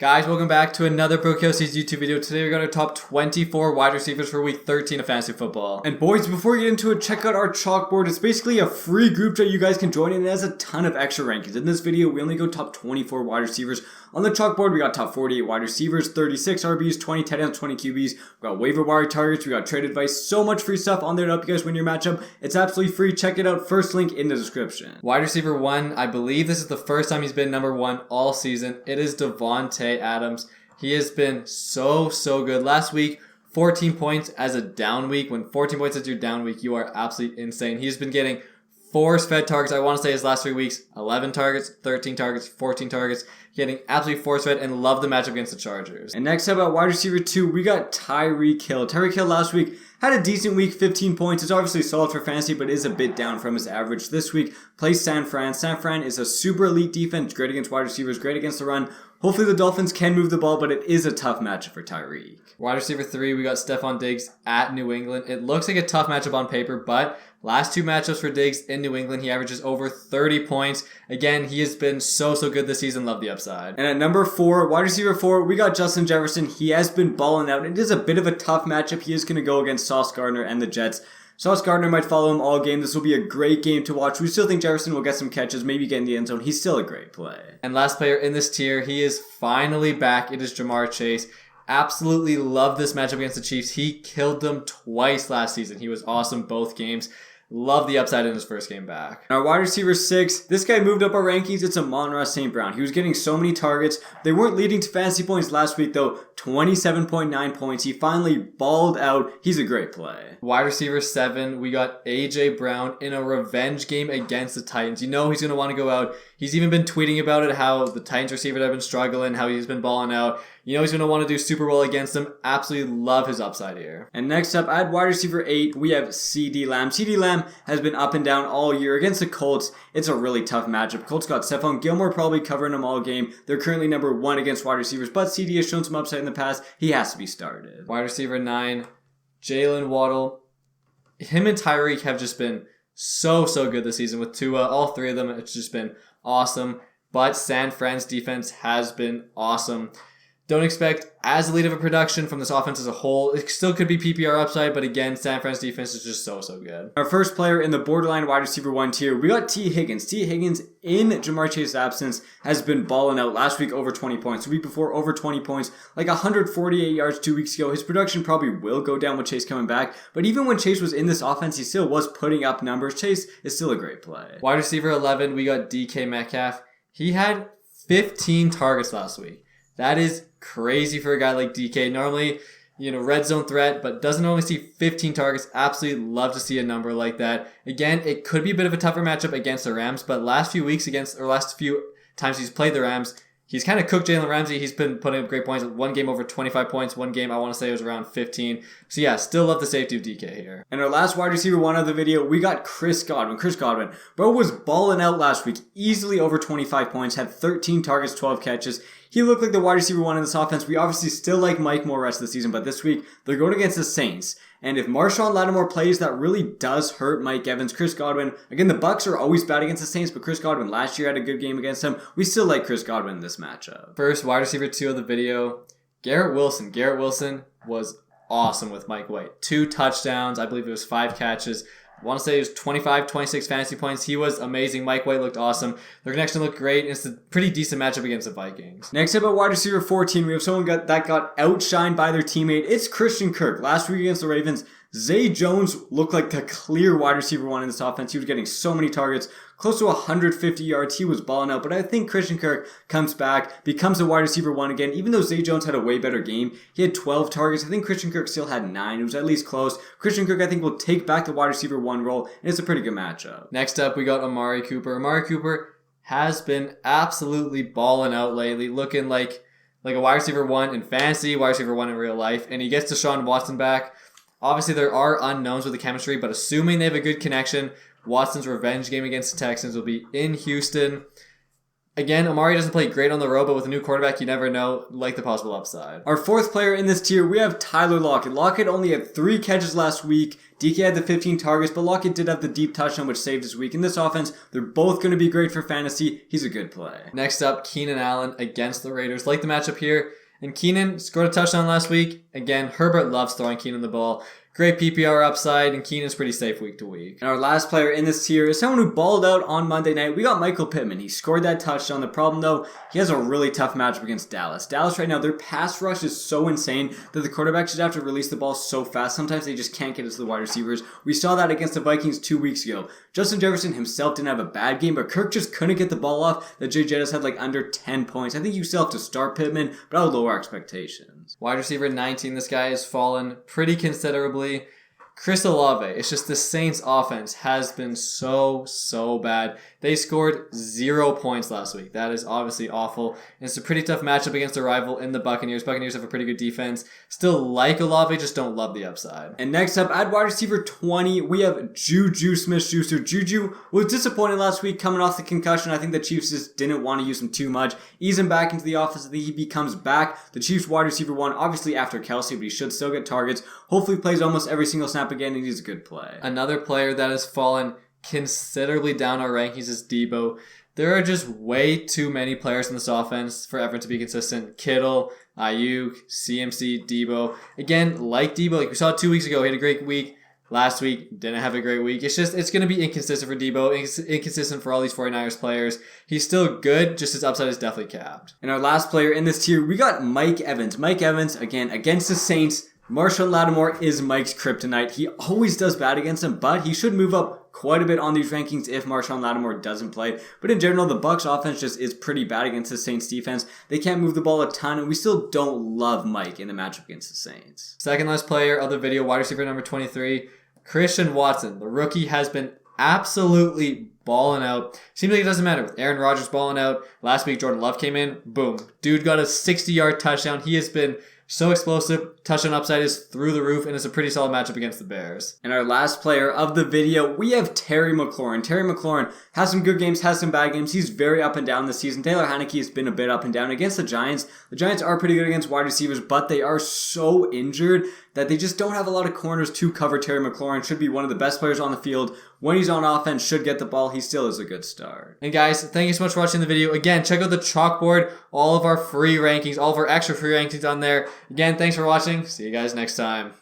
Guys, welcome back to another BroKLC's YouTube video. Today we're going to top 24 wide receivers for week 13 of fantasy football. And boys, before we get into it, check out our chalkboard. It's basically a free group chat you guys can join in. It has a ton of extra rankings. In this video, we only go top 24 wide receivers. On the chalkboard, we got top 48 wide receivers, 36 RBs, 20 tight ends, 20 QBs. We got waiver wire targets, we got trade advice, so much free stuff on there to help you guys win your matchup. It's absolutely free. Check it out. First link in the description. Wide receiver 1, I believe this is the first time he's been number 1 all season. It is Davante Adams. He has been so good. Last week, 14 points as a down week. When 14 points is your down week, you are absolutely insane. He's been getting force-fed targets. I want to say his last 3 weeks, 11 targets, 13 targets, 14 targets. Getting absolutely force-fed and love the matchup against the Chargers. And next up at wide receiver 2, we got Tyreek Hill. Tyreek Hill last week had a decent week, 15 points. It's obviously solid for fantasy, but is a bit down from his average. This week, plays San Fran. San Fran is a super elite defense, great against wide receivers, great against the run. Hopefully the Dolphins can move the ball, but it is a tough matchup for Tyreek. Wide receiver 3, we got Stephon Diggs at New England. It looks like a tough matchup on paper, but last 2 matchups for Diggs in New England, he averages over 30 points. Again, he has been so good this season. Love the upside. And at number 4, wide receiver 4, we got Justin Jefferson. He has been balling out. It is a bit of a tough matchup. He is going to go against Sauce Gardner and the Jets. Sauce Gardner might follow him all game. This will be a great game to watch. We still think Jefferson will get some catches, maybe get in the end zone. He's still a great play. And last player in this tier, he is finally back. It is Jamar Chase. Absolutely love this matchup against the Chiefs. He killed them twice last season. He was awesome both games. Love the upside in his first game back. Our wide receiver 6, this guy moved up our rankings. It's Amon-Ra St. Brown. He was getting so many targets. They weren't leading to fantasy points last week though. 27.9 points. He finally balled out. He's a great play. Wide receiver 7, we got AJ Brown in a revenge game against the Titans. You know he's going to want to go out. He's even been tweeting about it, how the Titans receivers have been struggling, how he's been balling out. You know he's going to want to do super well against them. Absolutely love his upside here. And next up, at wide receiver 8, we have CeeDee Lamb. CeeDee Lamb has been up and down all year against the Colts. It's a really tough matchup. Colts got Stephon Gilmore probably covering them all game. They're currently number 1 against wide receivers, but CeeDee has shown some upside in the past. He has to be started. Wide receiver 9, Jalen Waddle. Him and Tyreek have just been so good this season with Tua. All 3 of them, it's just been awesome. But San Fran's defense has been awesome. Don't expect as elite of a production from this offense as a whole. It still could be PPR upside, but again, San Fran's defense is just so good. Our first player in the borderline wide receiver 1 tier, we got T. Higgins. T. Higgins, in Jamar Chase's absence, has been balling out. Last week, over 20 points. The week before, over 20 points. Like 148 yards 2 weeks ago. His production probably will go down with Chase coming back, but even when Chase was in this offense, he still was putting up numbers. Chase is still a great play. Wide receiver 11, we got DK Metcalf. He had 15 targets last week. That is crazy for a guy like DK. Normally, red zone threat, but doesn't normally see 15 targets. Absolutely love to see a number like that. Again, it could be a bit of a tougher matchup against the Rams, but last few times he's played the Rams, he's kind of cooked Jalen Ramsey. He's been putting up great points. 1 game over 25 points. 1 game, I want to say, it was around 15. So yeah, still love the safety of DK here. And our last wide receiver 1 of the video, we got Chris Godwin. Chris Godwin, bro, was balling out last week. Easily over 25 points. Had 13 targets, 12 catches. He looked like the wide receiver 1 in this offense. We obviously still like Mike more rest of the season, but this week they're going against the Saints. And if Marshawn Lattimore plays, that really does hurt Mike Evans. Chris Godwin, again, the Bucs are always bad against the Saints, but Chris Godwin last year had a good game against them. We still like Chris Godwin in this matchup. First, wide receiver 2 of the video, Garrett Wilson. Garrett Wilson was awesome with Mike White. 2 touchdowns. I believe it was 5 catches. I want to say it was 25, 26 fantasy points. He was amazing. Mike White looked awesome. Their connection looked great. It's a pretty decent matchup against the Vikings. Next up at wide receiver 14, we have someone that got outshined by their teammate. It's Christian Kirk. Last week against the Ravens, Zay Jones looked like the clear wide receiver 1 in this offense. He was getting so many targets, close to 150 yards. He was balling out, but I think Christian Kirk comes back, becomes a wide receiver 1 again. Even though Zay Jones had a way better game, he had 12 targets. I think Christian Kirk still had 9. It was at least close. Christian Kirk, I think, will take back the wide receiver 1 role, and it's a pretty good matchup. Next up, we got Amari Cooper. Amari Cooper has been absolutely balling out lately, looking like a wide receiver 1 in fantasy, wide receiver 1 in real life, and he gets Deshaun Watson back. Obviously, there are unknowns with the chemistry, but assuming they have a good connection, Watson's revenge game against the Texans will be in Houston. Again, Amari doesn't play great on the road, but with a new quarterback, you never know, like the possible upside. Our fourth player in this tier, we have Tyler Lockett. Lockett only had 3 catches last week. DK had the 15 targets, but Lockett did have the deep touchdown, which saved his week. In this offense, they're both going to be great for fantasy. He's a good play. Next up, Keenan Allen against the Raiders. Like the matchup here. And Keenan scored a touchdown last week. Again, Herbert loves throwing Keenan the ball. Great PPR upside, and Keenan's pretty safe week to week. And our last player in this tier is someone who balled out on Monday night. We got Michael Pittman. He scored that touchdown. The problem, though, he has a really tough matchup against Dallas. Dallas right now, their pass rush is so insane that the quarterback should have to release the ball so fast. Sometimes they just can't get it to the wide receivers. We saw that against the Vikings 2 weeks ago. Justin Jefferson himself didn't have a bad game, but Kirk just couldn't get the ball off. The Jay Jettas had like under 10 points. I think you still have to start Pittman, but I would lower expectations. Wide receiver 19, this guy has fallen pretty considerably. Chris Olave, it's just the Saints offense has been so bad. They scored 0 points last week. That is obviously awful. And it's a pretty tough matchup against a rival in the Buccaneers. Buccaneers have a pretty good defense. Still like Olave, just don't love the upside. And next up, at wide receiver 20, we have Juju Smith-Schuster. Juju was disappointed last week coming off the concussion. I think the Chiefs just didn't want to use him too much. Ease him back into the offense. He becomes back. The Chiefs wide receiver 1, obviously after Kelsey, but he should still get targets. Hopefully plays almost every single snap again, and he's a good play. Another player that has fallen considerably down our rankings is Debo. There are just way too many players in this offense for everyone to be consistent. Kittle, Ayuk, CMC, Debo. Again, like Debo, like we saw 2 weeks ago, he had a great week. Last week, didn't have a great week. It's going to be inconsistent for Debo. It's inconsistent for all these 49ers players. He's still good, just his upside is definitely capped. And our last player in this tier, we got Mike Evans. Mike Evans, again, against the Saints. Marshawn Lattimore is Mike's kryptonite. He always does bad against him, but he should move up quite a bit on these rankings if Marshawn Lattimore doesn't play. But in general, the Bucs offense just is pretty bad against the Saints defense. They can't move the ball a ton, and we still don't love Mike in the matchup against the Saints. Second last player of the video, wide receiver number 23, Christian Watson. The rookie has been absolutely balling out. Seems like it doesn't matter. With Aaron Rodgers balling out, last week Jordan Love came in, boom. Dude got a 60-yard touchdown. He has been so explosive. Touchdown upside is through the roof, and it's a pretty solid matchup against the Bears. And our last player of the video, we have Terry McLaurin. Terry McLaurin has some good games, has some bad games. He's very up and down this season. Taylor Heineke has been a bit up and down against the Giants. The Giants are pretty good against wide receivers, but they are so injured that they just don't have a lot of corners to cover Terry McLaurin. Should be one of the best players on the field. When he's on offense, should get the ball. He still is a good start. And guys, thank you so much for watching the video. Again, check out the chalkboard. All of our free rankings, all of our extra free rankings on there. Again, thanks for watching. See you guys next time.